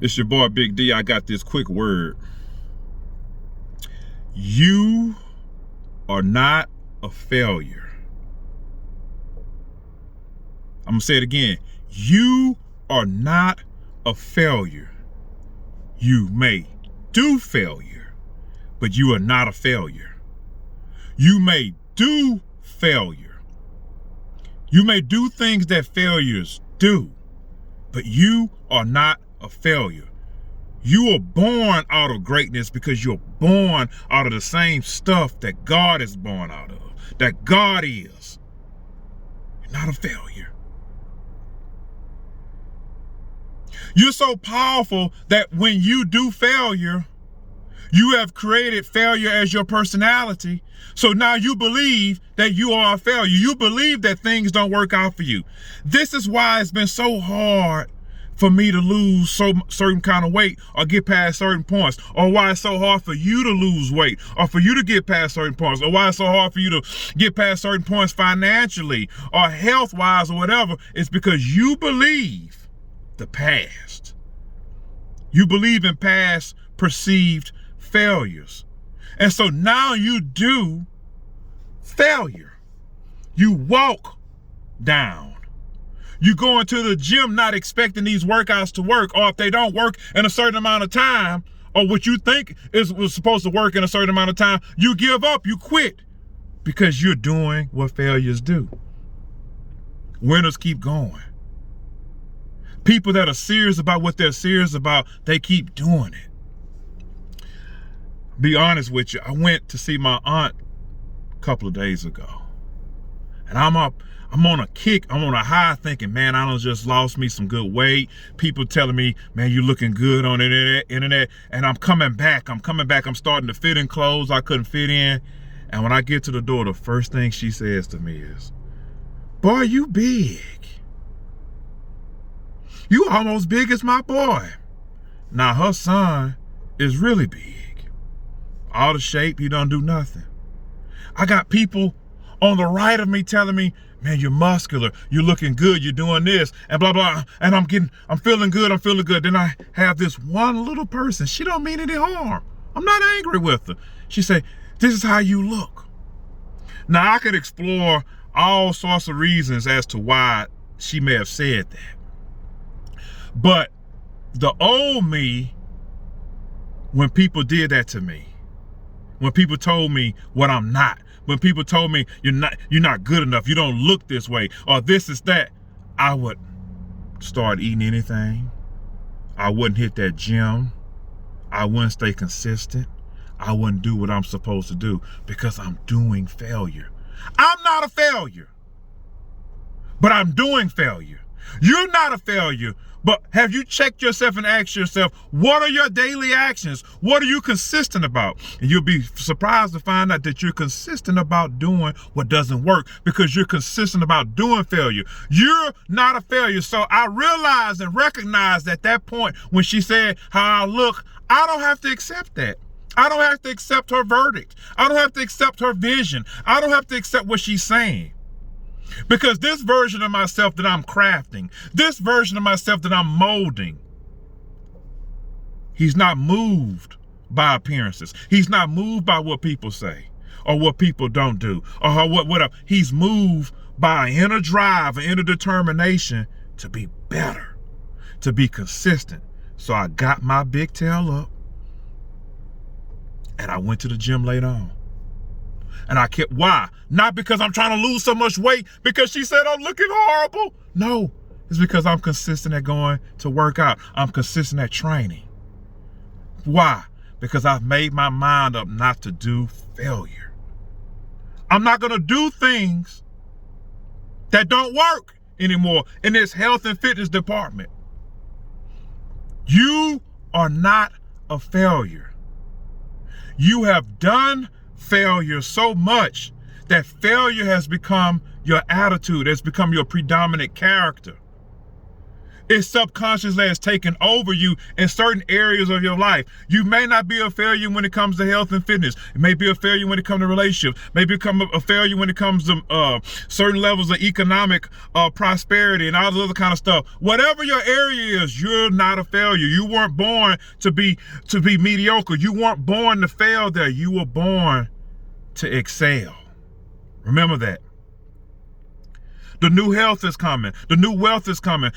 It's your boy Big D. I got this quick word. You are not a failure. I'm going to say it again. You are not a failure. You may do failure, but you are not a failure. You may do failure. You may do things that failures do, but you are not a failure. You are born out of greatness because you're born out of the same stuff that God is born out of, that God is. You're not a failure. You're so powerful that when you do failure, you have created failure as your personality. So now you believe that you are a failure. You believe that things don't work out for you. This is why it's been so hard for me to lose certain kind of weight or get past certain points, or why it's so hard for you to lose weight or for you to get past certain points, or why it's so hard for you to get past certain points financially or health-wise or whatever. It's because you believe the past. You believe in past perceived failures. And so now you do failure. You walk down. You go into the gym not expecting these workouts to work, or if they don't work in a certain amount of time, or what you think was supposed to work in a certain amount of time, you give up, you quit, because you're doing what failures do. Winners keep going. People that are serious about what they're serious about, they keep doing it. Be honest with you, I went to see my aunt a couple of days ago, and I'm on a kick, I'm on a high thinking, man, I done just lost me some good weight. People telling me, man, you looking good on the internet. And I'm coming back. I'm starting to fit in clothes I couldn't fit in. And when I get to the door, the first thing she says to me is, boy, you big. You almost big as my boy. Now her son is really big. Out of shape, he don't do nothing. I got people on the right of me telling me, man, you're muscular, you're looking good, you're doing this, and blah, blah, and I'm feeling good. Then I have this one little person, she don't mean any harm. I'm not angry with her. She say, this is how you look. Now I could explore all sorts of reasons as to why she may have said that. But the old me, when people did that to me, when people told me what I'm not, when people told me you're not good enough, you don't look this way, or this is that, I would start eating anything. I wouldn't hit that gym. I wouldn't stay consistent. I wouldn't do what I'm supposed to do because I'm doing failure. I'm not a failure, but I'm doing failure. You're not a failure, but have you checked yourself and asked yourself, what are your daily actions? What are you consistent about? And you'll be surprised to find out that you're consistent about doing what doesn't work because you're consistent about doing failure. You're not a failure. So I realized and recognized at that point when she said how I look, I don't have to accept that. I don't have to accept her verdict. I don't have to accept her vision. I don't have to accept what she's saying. Because this version of myself that I'm crafting, this version of myself that I'm molding, he's not moved by appearances. He's not moved by what people say or what people don't do or whatever. He's moved by an inner drive, an inner determination to be better, to be consistent. So I got my big tail up and I went to the gym later on. And I kept, why? Not because I'm trying to lose so much weight, because she said I'm looking horrible. No, it's because I'm consistent at going to work out. I'm consistent at training. Why? Because I've made my mind up not to do failure. I'm not going to do things that don't work anymore in this health and fitness department. You are not a failure. You have done failure so much that failure has become your attitude, has become your predominant character. It's subconsciously has taken over you in certain areas of your life. You may not be a failure when it comes to health and fitness. It may be a failure when it comes to relationships. May become a failure when it comes to certain levels of economic prosperity and all this other kind of stuff. Whatever your area is, you're not a failure. You weren't born to be mediocre. You weren't born to fail there. You were born to excel. Remember that. The new health is coming. The new wealth is coming.